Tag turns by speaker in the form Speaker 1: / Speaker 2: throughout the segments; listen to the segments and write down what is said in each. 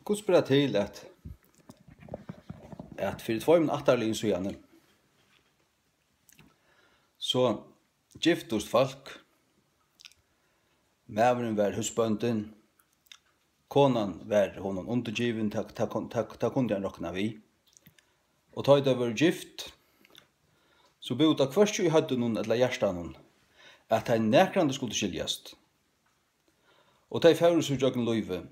Speaker 1: Gud spela til at fyrir tveim attarlin sujane så giftust folk. Mævren var husbønden, konan var honom undergiven, ta kunde han rokna vi. Og ta det var gift, så bod det først i høyden noen eller hjertan noen, at han nekrande skulle skiljast. Og ta i færus ur jøkken løyve,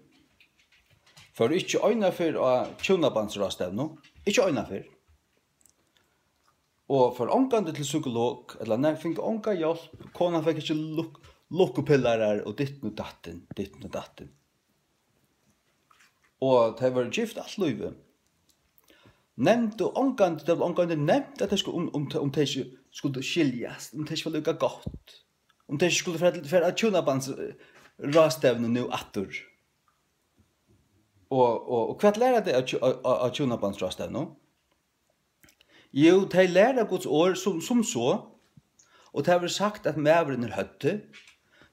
Speaker 1: for ikkje øyna fyr av tjunabandsrastevno, ikkje øyna fyr. Og for omgande til psykolog, eller når jeg fikk omga hjelp, konan fikk ikkje lukkupillere og ditten og datten. Og det var gift alt løyve. Nevnt og omgande, det var omgande nevnt at det skulle om det ikke skulle skiljast, om det ikke var lukka godt, om det ikke skulle for at tjunabandsrastevno nu attur. Og hva lærer det av tjunabandsrastevno? Jo, de lærer Guds ord som så, og det har vært sagt at mævren høtte,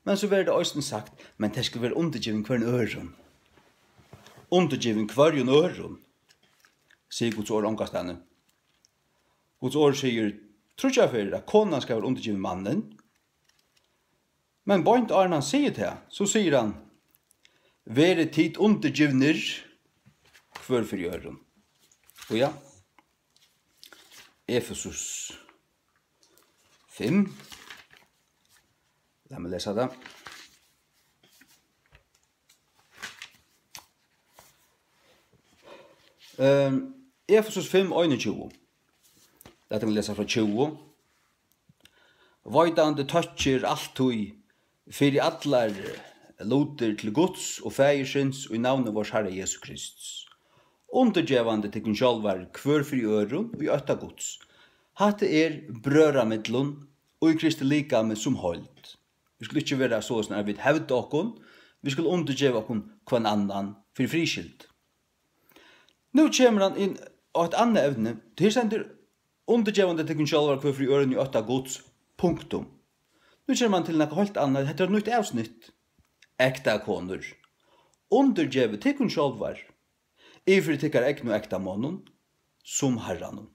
Speaker 1: men så var det også sagt, men det skulle være undergiven hver øren. Undergiven hver øren, sier Guds ord omkastene. Guds ord sier, tror ikke jeg for at konan skal være undergiven mannen, men bøynt Arne han sier det, så sier han, være tid undergivner hver for øren. Og ja, Efesus 5. La meg lese det. Efesus 5, 21. Lett meg lese fra 20. Voidande toucher alltui fyrir allar loter til Guds og fægersins og i navnet vårs Herre Jesu Kristus. Undergjevande til kun sjálvar kvør fri øron og i øtta Guds. Hatte brøramidlun og i Kristi likame som holdt. Vi skulle ikke være så sånn at vi hevde okkon, vi skulle undergjeva okkon kvann annan for friskild. Nå kommer han inn av et annet evne, til sender undergjevande til kun sjálvar kvør fri øron og i øtta Guds, punktum. Nå kommer han til noe helt annet, dette nytt avsnitt. Ekta konur. Undergjeva til kun sjálvar. Ifri tikkar egnu ekta månen, som herranen.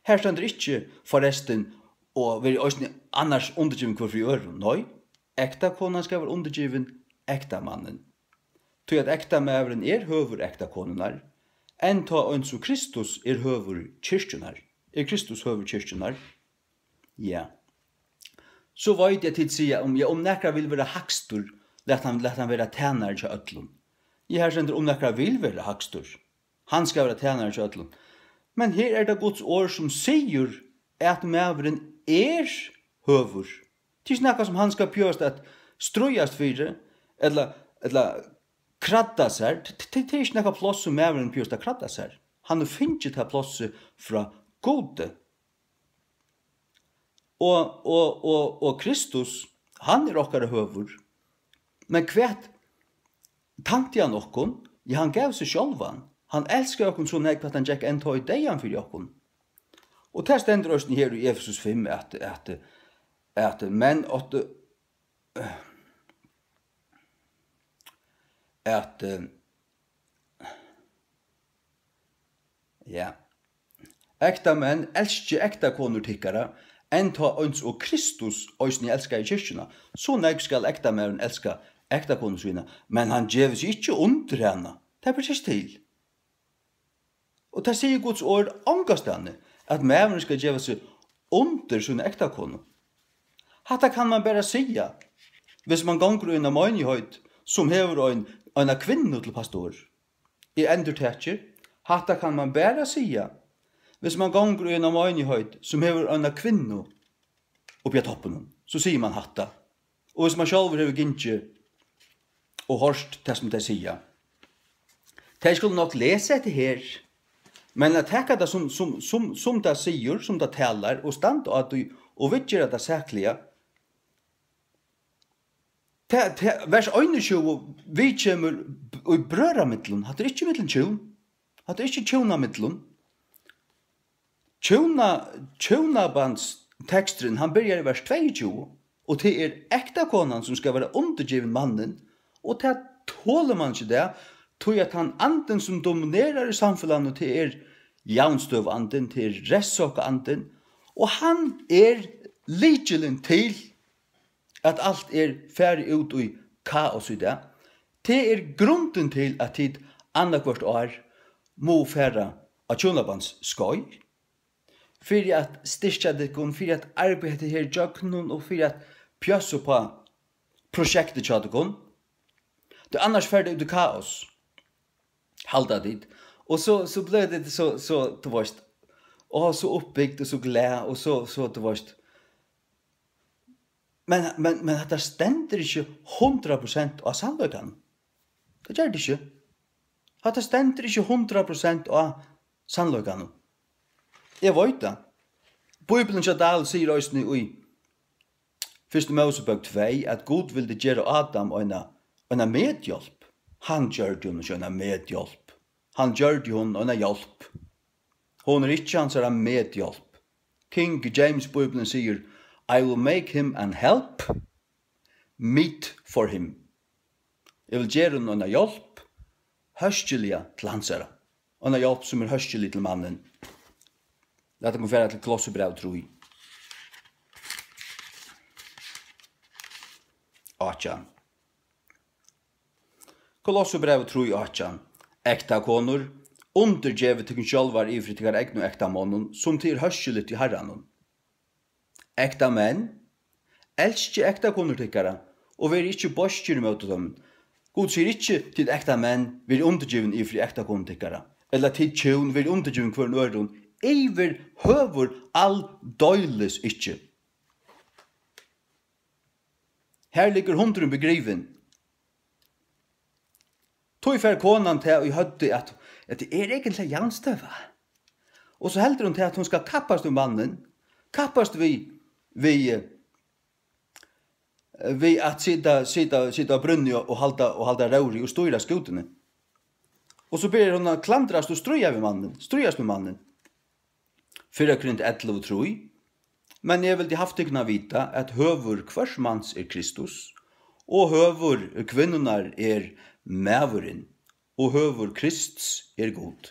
Speaker 1: Her stender ikkje forresten og veri òsne annars undergiven hver fri øren. Nei, ekta konan skal være undergiven ekta mannen. Tog at ekta mævren høvur ekta konunar, enn ta ønns og Kristus høvur kyrkjunar. Kristus høvur kyrkjunar? Ja. Så veit jeg til sida om nekra vil være hakstur, let han være tænare til ötlun. Jeg her sender om nekra vil være hakstur. Han skal være tænare til ötlun. Men her det Guds ord som sier at mævren høvur. Det er ikke som han skal pjøst at strøyast fyrir, eller kradda seg. Det er ikke noe plass som mævren pjøst at kradda seg. Han finner det plass fra gode. Og Kristus, han okkara høvur. Men kvært tankte han okkon, ja, han gav seg sjálvan. Han elskar okkon så nek at han gikk en tog i deian fyrir okkon. Og det stender også her i Efesus 5 at menn åtte ekta menn elskje ekta konur tikkara enn ta øns og Kristus òsni elskar i kyrkjuna. Så nek skal ekta menn elska ekta konur svina, men han gjev seg ikkje under henne. Det er precis til. Og det sier Guds ord omgastane, at mævren skal gjøre seg under sin ekta konu. Hatta kan man bare sia, hvis man gonger inn av møynihøyd, som hever en kvinne til pastor. I endurtetjer, hatta kan man bare sia, hvis man gonger inn av møynihøyd, som hever en kvinne oppi av toppen, så sier man hatta. Og hvis man selv hever gintje og hørst det som det sier. De skulle nok lese etter her, men at tekka det som det sier, som det talar, og stand at du, og vidger det sækliga. Vers 21, vi kommer i brøramidlun, hatt det ikke middelen tjun, hatt det ikke tjunamidlun. Tjunabandstekstren, han byrjar i vers 22, og det ekta konan som skal være undergiven mannen, og det tåler man ikke det, tog at han anden som dominerar i samfunnet til jaunstøv anden, til restsåk anden, og han likelen til at alt ferdig ut i kaos i det. Det grunden til at tid annakvart år må færa av tjonabandsskoj, for at styrka det, for at arbeide her jøkken, og for at pjøsse på prosjektet tjadekon. Det annars ferdig ut i kaos. Halda dit. Og så ble det så det varst, og så oppbyggt, og så glad, og så det varst. Men at det stender ikke 100% av sannløkene. Det gjør det ikke. At det stender ikke 100% av sannløkene. Jeg vet det. Bibelen Jadal sier også i 1. Mosebok 2 at Gud ville gjøre Adam en medhjelp. Han gjør det jo ikke en medhjelp. Han gjør det jo en hjelp. Hun ikke hans medhjelp. King James Bibelen sier I will make him an help, meet for him. Jeg vil gjøre noen hjelp, høstjelige til hans herre. Og en hjelp som høstjelig til mannen. Lad det komme til Kolossebrev 3. 8. Kolossebrev 3, 8. Ekta konor, undergjevet til sjølvar ifri til egnu ekta månen, som til høstjelig til herren. Ekta menn, elskje ekta konor tikkara, og veri ikkje borskjur mot dem. God sier ikkje til ekta menn veri undergiven ifri ekta konor tikkara, eller til tjøn veri undergiven kvar nøyron, eiver høvur all døyles ikkje. Her ligger hundren begriven. Tog fer konan til og hødde at det egentlig janstøva. Og så heldur hun til at hun skal kappast mannen, kappast vi at sitta brunni og halda rauri og styra skutene. Og så ber hun å klandrast og strujast med mannen. 4 Korint 11 troi. Men jeg vil haft ikke vita at høvur kvarsmans Kristus, og høvur kvinnunar mævurin, og høvur Krists god.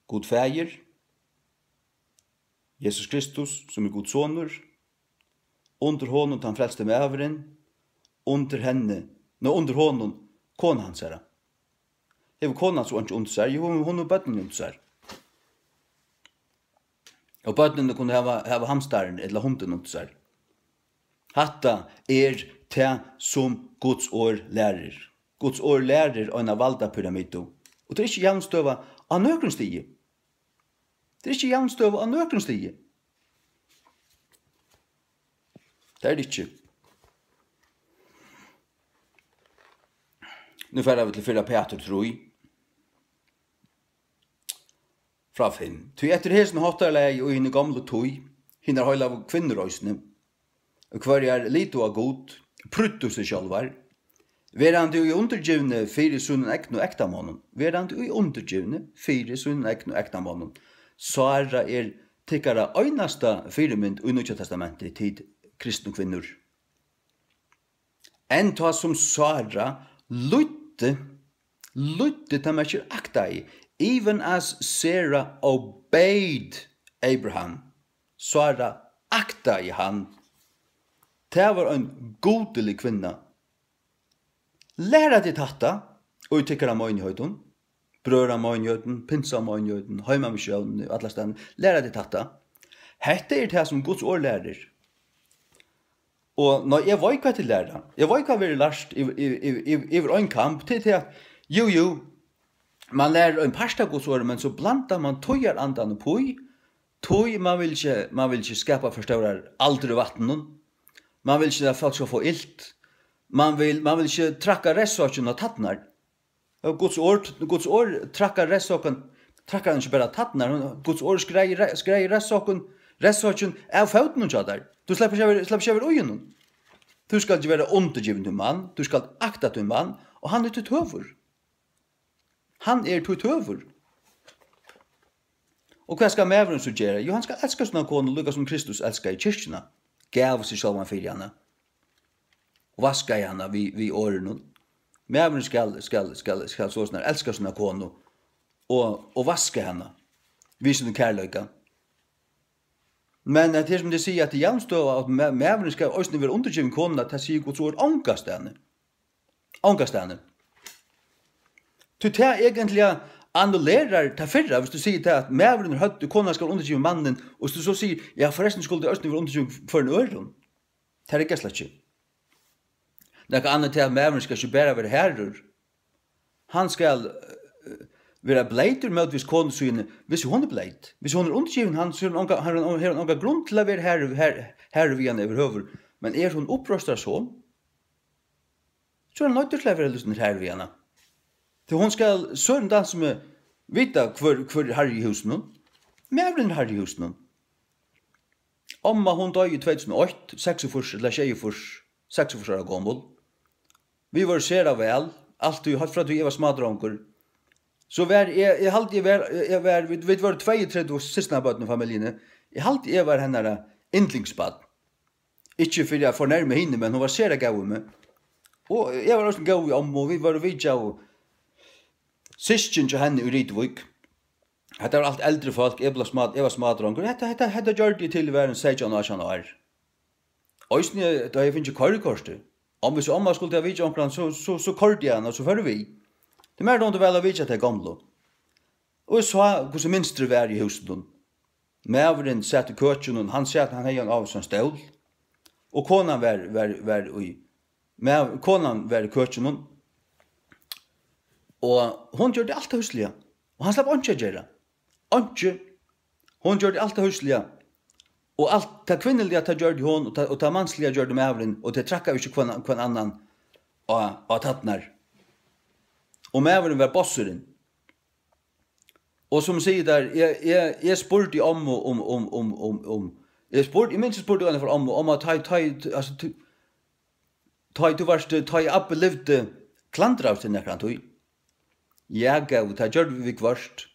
Speaker 1: God fægir, Jesus Kristus, som Guds sonur, under honom han frelste mævurin, under honom kona hans herra. Hever kona hans ikke under seg, jo, hun bøtten under seg. Og bøttene kunne hava hamstaren eller hunden under seg. Hatta te som Guds år lærer. Guds år lærer en av valda pyramido. Og det ikke jævnstøva av nøkron stige. Det ikke jævnstøva av nøkron stige. Det det ikke. Nu færer vi til 4 Peter, tror jeg. Fra 5. Ty etter hesen hottarlei og henne gamle tøy, henne høyla av kvinnerøysene, og hver lito av god, pruttu seg sjálvar, verandi i undergivne fyrir sunnen ekne og ektamånen, verandi i undergivne fyrir sunnen ekne og ektamånen, Sara tikkara øynasta fyrirmynd i Nutja testamentet tid kristne kvinnor. En ta som Sara lytte ta mekir akta i, even as Sarah obeyed Abraham, Sara akta i han. Det var en godelig kvinna. Læra ditt hatta, og tykkara møgnjøyden, brøra møgnjøyden, pinsa møgnjøyden, heimamisjøyden, alle stedene. Læra ditt hatta. Hette det som Guds år lærer. Og når jeg vet hva til læra, jeg vet hva vi er lært i en kamp, til at jo, man lærer en parsta Guds år, men så blandar man tøyer andan på i, man vil ikke skapa forstårar aldri vattnen, man vil ikke at folk skal få ilt, man vil ikke trakka restsåken av tattnar. Guds år trakka restsåken, trakka han ikke bare tattnar, Guds år skreier restsåken av fauten og tjadar. Du slipper ikke over øyene. Du skal ikke være undergiven til mann, du skal akta til mann, og han til tøver. Han til tøver. Og hva skal mæveren så gjøre? Jo, han skal elska sånne kone, lukka som Kristus elskar i kyrkjena. Gav seg sjálvan fyrir henne. Og vaska henne vi årene. Mävren skal så sånn elska sånne konu og vaske henne. Vise den kærløyka. Men det er som de sier at det jamstår at mävren skal også være undergiven konu at det sier Guds ord ångastene. Ångastene. Du tar egentlig annullerar ta fyrra, hvis du sier til at mävren høtt kona skal undergive mannen, og hvis du så sier, ja forresten skulle det også være undergive for en øron. Det er ikke slett ikke. Det er ikke annet til at mävren skal ikke bare være herrer. Han skal være bleiter med hvis kona syne, hvis hun er bleit. Hvis hun er undergiven, han har noen grunn til å være herre vi han overhøver. Men er hun opprøstet sånn, så er han nødt til å være lysten herre vi han. Så hon skal søren den som vita hver herre i husen. Mävren herre i husen. Omma hon døg i 2008, 46 eller 46 år gammel. Vi var sera vel, alltid hatt fra at vi var smadronker. Så jeg var, vi var 32 siste bøtten av familiene. Jeg var henne yndlingsbad. Ikke for jeg fornærme henne, men hun var sera gav med. Og jeg var også gav i om, og vi var vidja og Sistjen til henne i Rydvik. Hetta var alt eldre folk, jeg var smadronker. Hetta gjør de til å være en 16-18 år. Øysene, da jeg finner ikke kørekorset. Hvis omma skulle ha vidtja omkring, så kørte jeg henne, og så fører vi. Det er mer noe vel å vidtja til gamle. Og jeg så hvordan minstre var i huset. Mævren satt i køtjen, han satt han hei av som stål. Og konan var i køtjen, og hon gjør det alt huslige. Og han slapp ikke gjøre. Ikke. Hon gjør det alt huslige. Og alt det kvinnelige det gjør det hon, og det manslige gjør det mævren, og det trakka jo ikke hver annan av tattnar. Og mævren var bosseren. Og som sier der, jeg spurte om, jeg minst spurte henne for om at ta i abbe levde klandra av sin nekran tog. Ja, gav, det gjør vi kvart.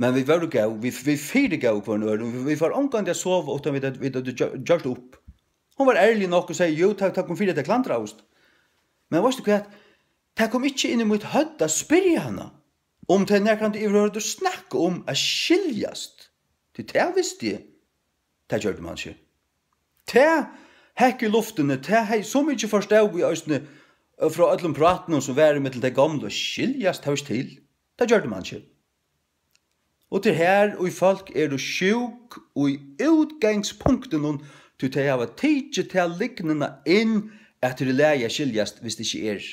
Speaker 1: Men vi var gav, vi fire gav hver en øre, vi var omgang til å sove, utan vi hadde gjort det opp. Hun var ærlig nok og sier, jo, takk om fire til klandraust. Men vet du hva, det kom ikke inn i mitt hødd å spyrre henne, om det nærkant i hørte å snakke om å skiljast. Det visste jeg. Det gjør det man ikke. Det hekk i luftene, det hei så mye forstå i østene, fra öllum pratnum som var med til det gamle skiljast høys til. Det gjør det man ikke. Og til her, og i folk er du sjuk, og i utgangspunkten til det hava tidsi til liknende inn at det leia skiljast hvis det ikke er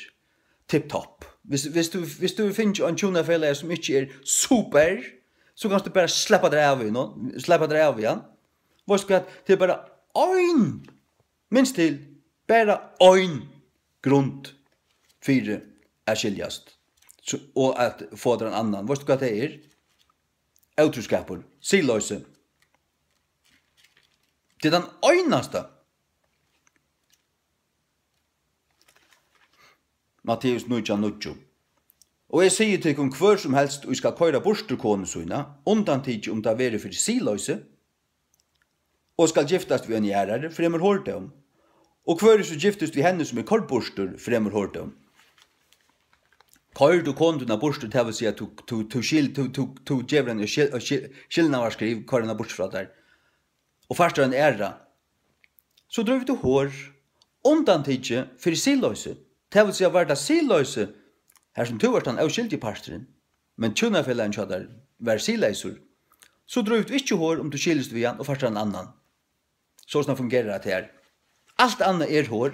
Speaker 1: tipp-topp. Hvis du finner en tjonafelle som ikke er super, så kan du bare sleppa deg av igjen. Hva skal det er bare minst til, bare grund fyrir er skiljast. Og at få en annan. Vet du hva det er? Autroskapur, siløse. Det er den øyneste. Matteus 9:9. Og jeg sier til hver som helst, og jeg skal køyre borster kone søyna, undantidig om det er veri for siløse, og skal giftast vi en gjerare, fremmer hårde om. Og hver så giftest vi henne som er kortborster, fremmer hårde om. Køyr du konduna borster, det vil si at du gjever henne skillna var skriv, køyr henne borster fra der, og først en æra, så drøy du hår, undantidig for siløse. Det vil si at var det siløse, her som du var den avskildige pastoren, men tjunafellene ikke hadde vært siløser, så drøy du ikke hår om du skilst vi han, og først en annan. Sånn fungerer det her. Alt annet er hår.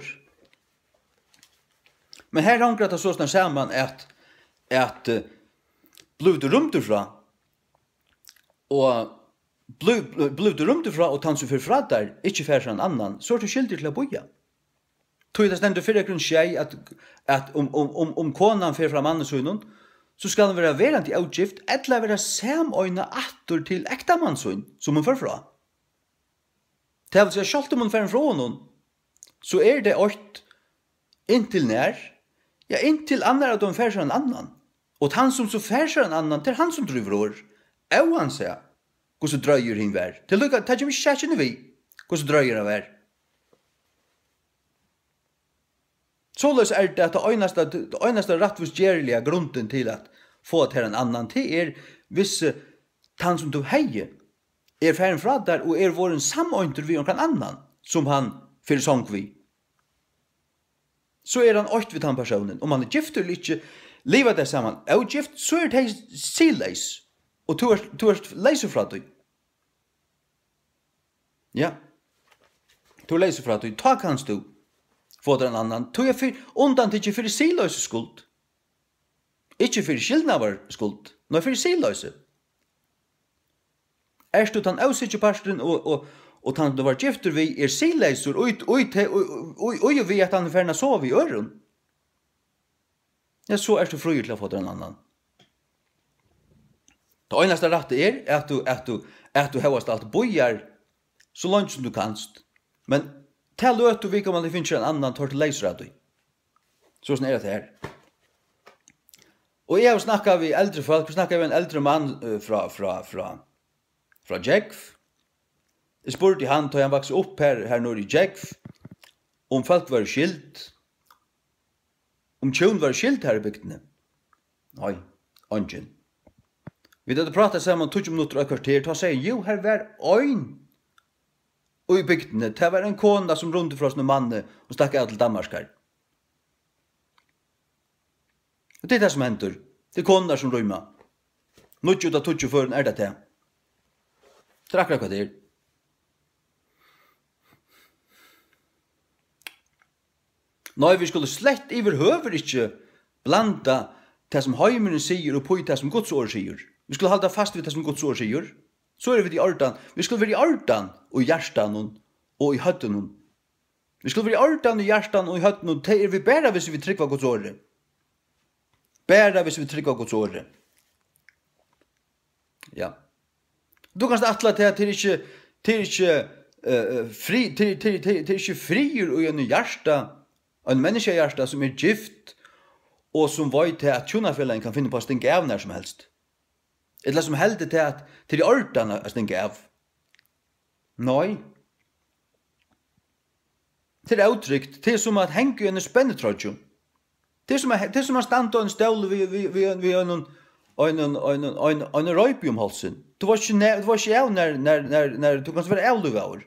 Speaker 1: Men her hanker det sånn sammen at blev du rumt ifra, og blev du rumt ifra, og tann som fyrir fra der, ikke fyrir en annan, så er du skyldig til å boja. Tog det stendur fyrir grunn skjei at om konan fyrir fra mannen sønnen, så skal han være verand i avgift, eller være samøyna atter til ektamannssønn, som hun fyrir fra. Det vil si, selv om hun fyrir fra honom, så er det åkt inntil nær, ja, inntil annar at hun fyrir en annan. Og han som så fyrir en annan, det er han som driver år. Og han sier, hvordan drøyer hin vær. Til lukka, det er ikke mye kjærkjene vi, hvordan drøyer han vær. Således det at det eneste rettvisgjerlige grunden til at få til en annan til hvis han som du heier ferdig fra der og våren samøynter vi omkring annan som han fyrir sång vi. Så han økt vid han personen. Om han gift eller ikke lever det sammen. Og gift så det sileis. Og du leiser fra det. Ja. Du leiser fra det. Ta kanst du få til en annan. Du undan til ikke for siløse skuld. Ikke for skildnavar skuld. Nå for siløse. Du den avsikker parsten og han du var gifter vi siløser og vi at han ferna sov i øren. Ja, så du fri til å få til en annan. Det eneste rette at du hevast alt bojar så langt som du kanst. Men til løt du vika man finner en annan tar til leiser av du. Så sånn det her. Og jeg snakket vi eldre folk, vi snakket vi en eldre mann fra Jekv. Jeg spurte han, da han vokste opp her nord i Jekv, om folk var skilt, om tjon var skilt her i bygdene. Nei, ungen. Vi hadde pratet sammen 20 minutter og kvarter, da sier jo, her var øyn og i bygdene. Det var en kona som rundt fra sånne manne og stakk av til Danmark her. Det det som henter. Det kona som rymmer. Nutt ut av 20 før det til. Det akkurat hva det Nei, vi skulle slett overhøver ikke blanda det som heimene sier og på det som Guds ord sier. Vi skulle halda fast ved det som Guds ord sier. Så vi i ordan. Vi skulle være i ordan og i hjertan og i høtten. Vi skulle være i ordan og i hjertan og i høtten. Det vi bare hvis vi trykker Guds ord. Bare hvis vi trykker Guds ord. Ja. Du kan atla til at det er ikke frier og i en hjärsta, en menneskehjärsta som gift og som vet til at tjonafellen kan finne på å stinke av når som helst. Eller som heldig til at til de ordene å stinke av. Nei. Det uttrykt, det som at henge en spennetrådjon. Det som at stande en stål vi en røyp om halsen. Du var ikke av når du kan være avluv av.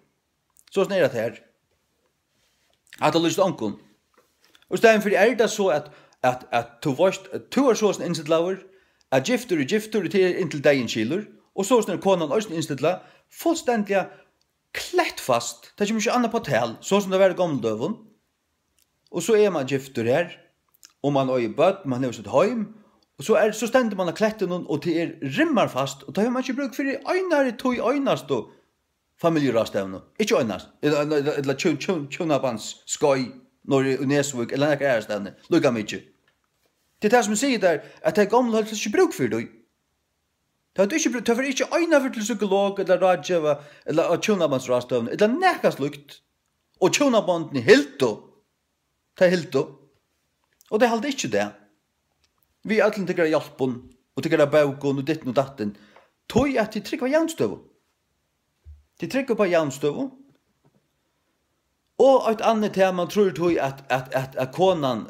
Speaker 1: Så det her. At det lyst ankon. Og stedet for det så at du var så innstilt laver, at gifter til inntil deg en kiler, og så er konan også innstilt la, fullstendig klett fast. Det er ikke mye annet på tal, så som det var gamle døven. Og så man gifter her, og man er i bøtt, man har sitt heim, og så stender man av kletten, og det rimmar fast, og da har man ikke brukt for i øynast og familjerastevne. Ikke øynast, eller tjonabans skoj, når i Nesvik, eller nekker ærestevne, lukka mykje. Det er det som sier der, at det gamle har ikke bruk for det. Det er ikke øyne for til psykolog, eller radjeva, eller tjonabandsrastevne, eller nekkast lukt. Og tjonabanden er hilto. Det er hilto. Og det er halt ikke det. Vi er alle tykker hjelpen, og tykker bauken, og ditten og datten. Tog at de trykker på jernstøv. De trykker på jernstøv. Og et annet tema tror jeg at konan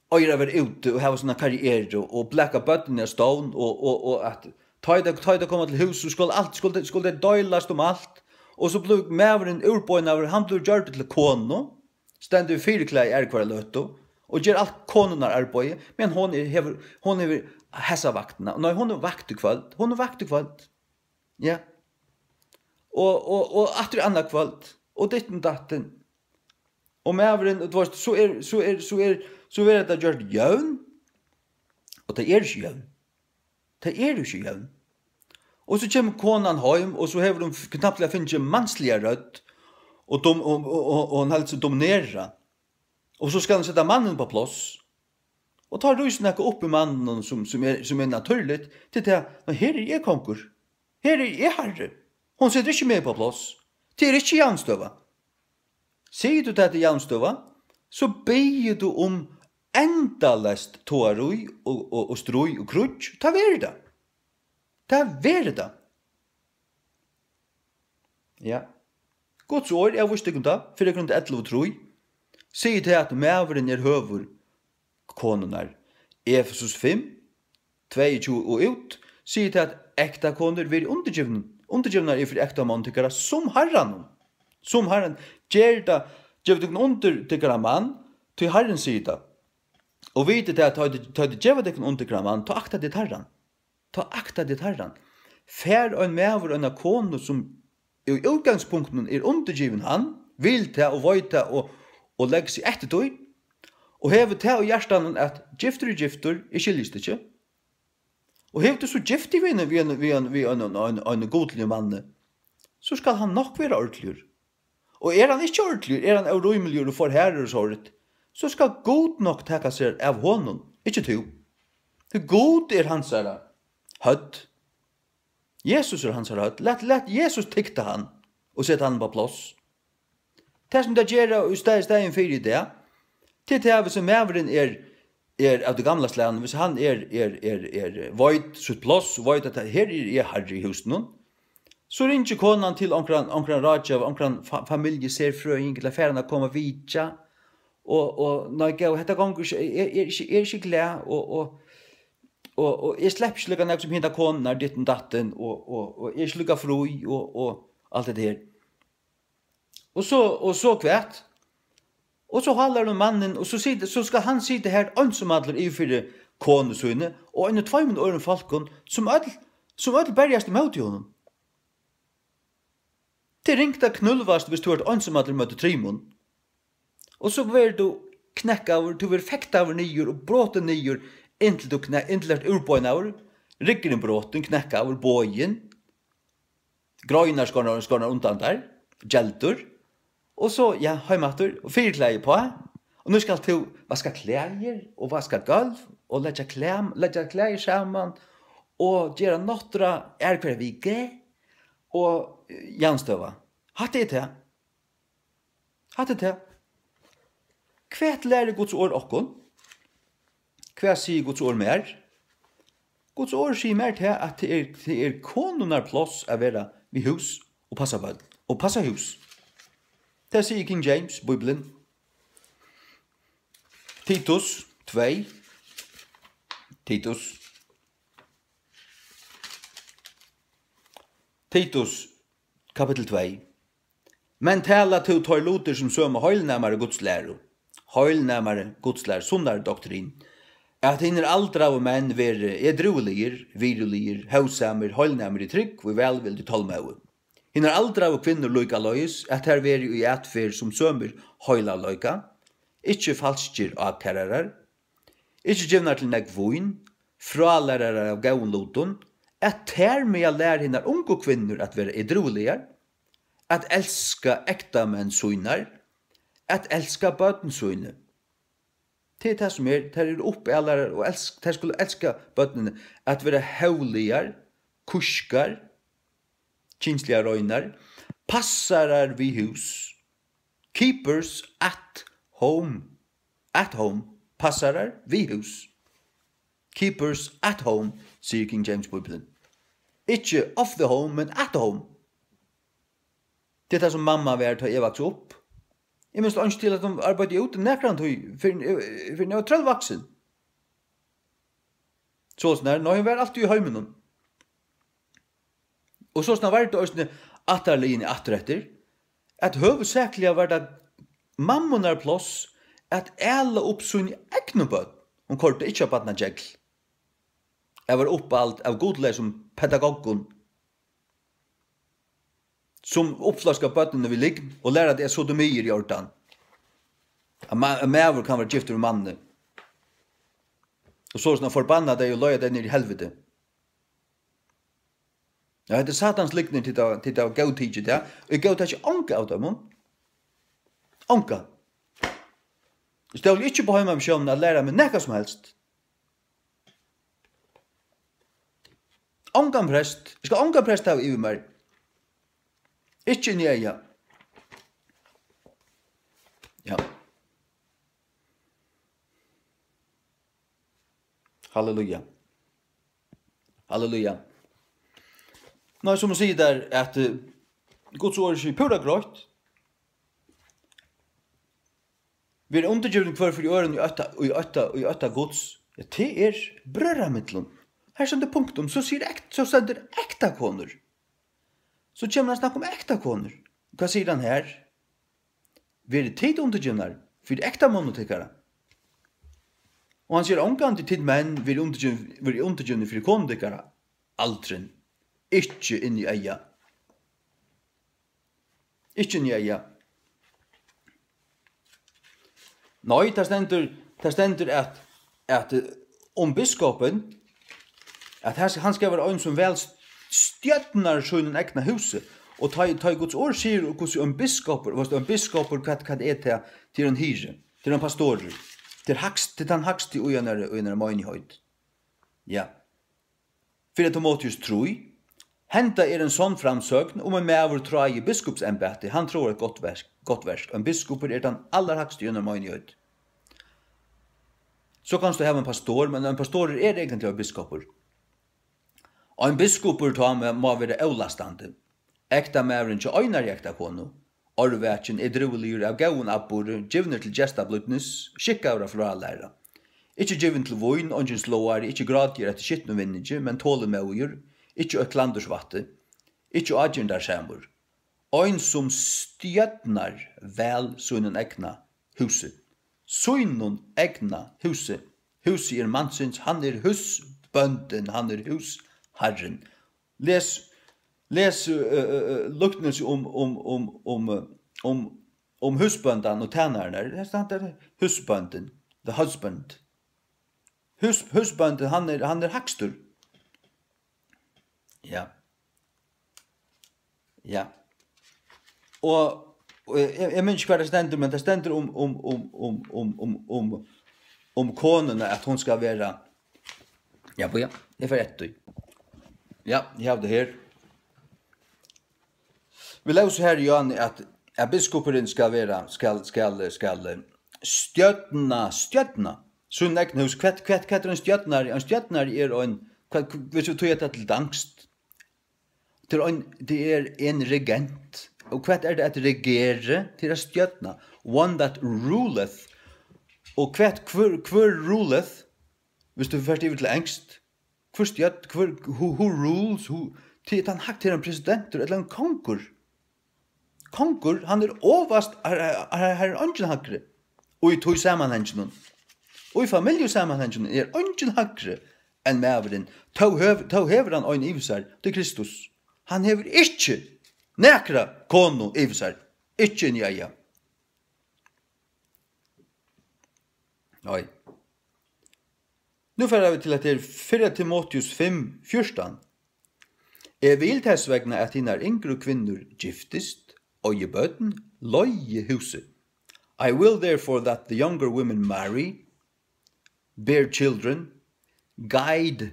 Speaker 1: øyre var ute og hava sånne karriere og blekka bøttene av stån og at ta det komme til hus så skulle det døylast om alt og så ble mæveren urbøyne av han ble gjørt til kono stendig fyrklei hver løtto og gjør alt konunar arbeid men hon er hessa vaktene og hon er vakt kvöld ja og atri anna kvöld og ditten datten. Og mæveren, så er det gjort jøvn, og det er ikke jøvn. Det er ikke jøvn. Og så kommer konan heim, og så har de knappt finnet manslige rødt, og han helst dominera. Og så skal han sette mannen på plass, og tar rusen ikke opp i mannen som er naturligt, til det, her er jeg konkur, her er jeg herre. Hon sitter ikke med på plass. Det er ikke jernstøva. Sier du til jernstøva, så ber du om endalest tårøy og strøy og krutsk. Ta ver det. Ta ver det. Ja. Gods år, jeg visste ikke om det, for jeg kunne 11 og trøy. sier til at mæveren høver konunar. Efesus 5, 22 og ut, sier til at ekta koner vil undergivnar ifri ekta mann tykkara som herran. Som herran. Gjerda, gjev du undertykkara mann, til herren sier det. Og vite til at ta det gjev du undertykkara mann, ta akta ditt herran. Ta akta ditt herran. Fær og en mæver og en kone som i utgangspunkten undergiven han, vil ta og vøyta og legge seg etter tog, og hever ta og hjertan at gifter, skiljes det ikke. Og hever du så giftig vi en godlig mann, så skal han nok være ordentlig. Og han ikke ordentlig, han urymelig og får herrer og sånt, så skal god nok taka seg av honom, ikke to. For god hans hødd. Jesus hans hødd. Lett Jesus tikta han, og sette han på plass. Det som det gjør i stedet for i det, til det hvis mæveren av det gamle slæren, hvis han void sitt plass, void at her herre i husen, så ringer konan til omkran radjav, omkran familjeserfrøying, eller færene kommer vidja, og når jeg hette ganger ikke glad, og jeg slipper ikke lukka nek som hinta konen er ditten datten, og jeg ikke lukka frui, og alt det her. Og så kvært. Og så haller mannen, og så skal han sitte her ønsomadler i fire konesøyne, og en 2 åren falkon, som ødel bergast imot i honom. Det ringta knullvast hvis du har ønsomadler møte trimon. Og så vil du knekka over, du vil fekta over nyer, og bråte nyer, inntil du inntil urbøyen over, ryggeren bråten, knekka over bøyen, grøynar skånar undan der, gjeldur, og så, ja, heimater, og 4 klæger på, og nå skal du vaska klæger, og vaska gulv, og letja klæger saman, og gjøre nottra hver vike, og janstøva. Hatt det til. Hatt det til. Hva lærer Guds ord okkon? Hva sier Guds ord mer? Guds ord sier mer til at det konunar plass å være vid hus og passa bød, og passa hus. Det sier King James, Bibelen. Titus 2. Titus, kapitel 2. Men tala til tar loter som sømme høylnæmare godslæro. Høylnæmare godslæro, sunnar doktrin. At hinner aldra av menn være edrueligir, viruligir, hausamer, høylnæmare i trygg, og velvildig tolmøve. Hinner aldra av kvinner loika lois, at her veri i atfer som sømer høyla loika, ikkje falskir akkararar, ikkje givnar til nek voin, fralarar av gaun loton, at ter med a lær hinner unge kvinner at være edrueligar, at elska ekta menn søynar, at elska bøtten søyne. Det det som det oppe allar, og det skulle elska bøttene, at være hauligar, kurskar, kinsliga røynar, passarar vi hus, keepers at home, passarar vi hus, keepers at home, sier King James Bibelen. Ikke of the home, men at home. Det det som mamma var til jeg vokste opp. Jeg minst ønske til at de arbeidet ute nekrand for jeg var trøllvaksen. Så sånn her, nå har jeg vært alltid i heimen. Og så sånn var det også atterligene atteretter, at hovedsakelig var det mammonar plass at alle oppsyn i eknobød, hun korte ikke opp at den jegl. Jeg var oppalt av godleg som pedagogon, som oppflaska bøttene vil ligge, og lære at det sodomier i ordan. At mæver kan være gifter med mannen. Og så sånn forbanna deg og løya deg ned i helvete. Ja, det satans likner til det å gautidje det, og jeg gautidje anka av dem. Anka. Jeg stod ikke på heimamsjønnen å lære meg nekka som helst. Ankan prest. Jeg skal ankan prest av i meg. Ikke nøya. Ja. Halleluja. Halleluja. Nå som man sier der at Guds ord er ikke pura grått. Vi undergivning kvar för öron i ötta gods. Det bröramittlun. Här som det punktum så så sänder äkta konor. Så kommer han snacka om äkta konor. Vad säger han här? Vi är tid undergivnar för äkta monotekare. Och han säger omgående till män vi är undergivna för kondekare. Altren. Ikke inn i eia. Ikke inn i eia. Nei, det stender at om biskopen, at han skal være en som vel stjøtner sønnen egna huset, og ta Guds ord sier hvordan en biskoper, hva det til en hyre, til en pastorer, til den hakste i en møgnighet. Ja. For Timotheus tror, henta en sånn framsøkn om en medver tror i biskopsembete, han tror et godt versk. En biskoper den aller hakste i en møgnighet. Så kan du ha en pastor, men en pastor egentlig en biskoper. Og en biskoper må være avlastande. Ekta mævren til øynar i ekta konu. Orvetjen drivelig av gaun abbor, givner til gestablutnis, skikkavra fra læra. Ikke givin til voin, ongen slåar, ikke gradger etter skittnu vinningi, men tåle mauger, ikke øklandersvatte, ikke agindar samur. Ein som stjøtnar vel sunnen egna huset. Sunnen egna huset. Huset mansins, han husbønden, han husherren. Les luktnes om husbøndan og tænarna. Det er husbønden, the husband. Husbønden, han hakstur. Ja. Ja. Og jeg minns ikke hva det stender, men det stender om konene at hun skal være. Ja, jeg får etter. Ja, jeg har det her. Vi leser her, Jan, at biskoperen skal være, skal stjøtna. Sunn egna hus, hva en stjøtnar? En stjøtnar en, hvis vi tog etter til dangst, det en regent. Og hva det at regere til å stjøtna? One that ruleth. Og hver ruleth, hvis du først er til engst, who rules, til han hakt til en president, eller en konkur. Konkur, han overast, her ønsken hakre. Og i tog samanhengen. Og i familjesamanhengen ønsken hakre enn mæveren. Tog hever han øyne i seg til Kristus. Han hever ikke nekra konu i seg. Ikke inn i eia. Oi. Nu får vi til at det 4 Timotheus 5:14. Vil tessvegna at hinnar yngre kvinnor giftist, og i bøten loie huset. I will therefore that the younger women marry, bear children, guide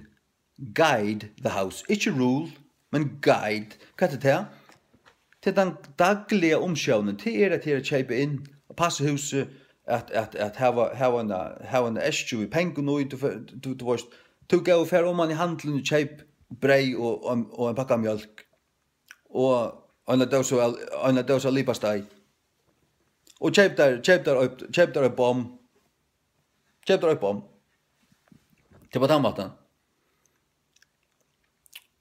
Speaker 1: the house. Ikke rule, men guide. Hva er det? Til den daglige omsjøvnen, til at her kjeipe inn, og passe huset, at hava en eskju i pengen og du gav fer om man i handelen kjeip brei og en pakka mjölk og en dose lipastei og kjeip der en bom til på tannmaten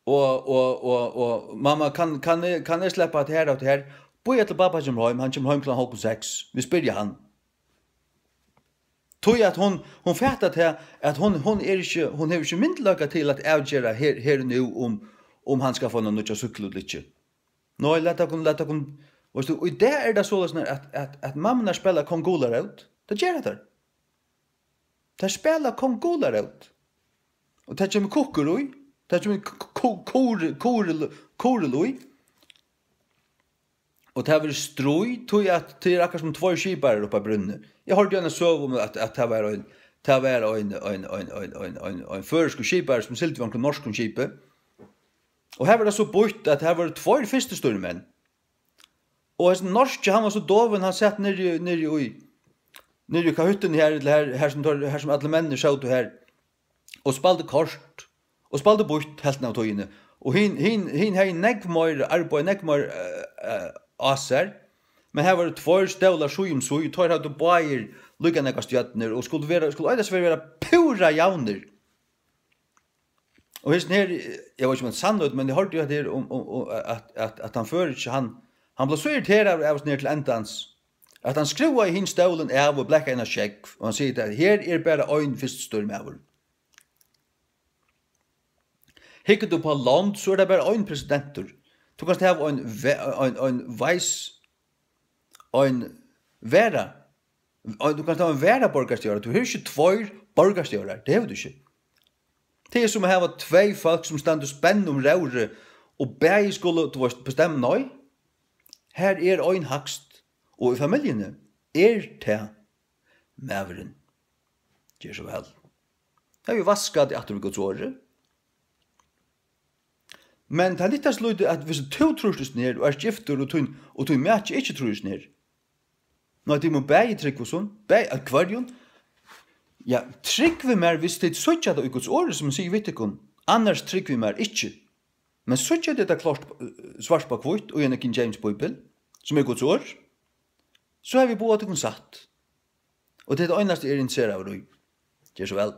Speaker 1: og mamma kan jeg sleppa at her og til her boi etter pappa som heim, han kommer heim kl. 6:30 vi spyrja han tog at hon fattar til at hon hever ikke myndelaga til at avgjera her nu om han skal få noen nødja sykkel eller ikke. Nå, leta kun, og det det så at mamma spela kongolar ut, det gjør det der. Det spela kongolar ut. Og det kommer kokkeroi, det kommer koreloi, og det var strøy, tog at det akkurat som 2 skipar oppa brunnet. Jeg hørte gjerne søv om at det var en føresk skipar som silt var en norsk skipet. Og her var det så bort at her var 2 første store menn. Og hans norske, han var så doven, han satt nere i kahytten her som alle mennene sjåte her, og spalte kort, og spalte bort helten av togene. Og hin hei nekvmøyre arbeid, nekvmøyre aser, Men her var det två stävlar så tar hade bajer lugga några stjärnor och skulle ödas vara pura jauner. Och just när jag var ju inte sann men det hörde ju det om att han för han blev så irriterad av oss ner till ändans att han skruva i hin stolen av och bläcka en check och han säger att här är bara en först storm över. Hickar du på land så är det bara en president. Du kan ha en vice en vera. Du kan ha en vera borgarstjåra. Du har inte två borgarstjårar. Det har du inte. Det är som att ha två folk som stannar spänn röre och bäg skulle bestämma nøy. Her är en hakst. Og i familiene det mæveren. Gjør så vel. Det har vi vasket i atter vi gått året. Men det er litt slutt at hvis du trus ned og er gifter og du mætje ikke trus ned. Nå de må bæge trygg og sånn, bæge akvarion. Ja, trygg vi mer hvis det søtja det i Guds året som sier vittikon. Annars trygg vi mer ikke. Men søtja det klart svart på kvitt og en King James Bible som Guds år. Så har vi båda til satt. Og det eneste interessert av det. Gjør så vel.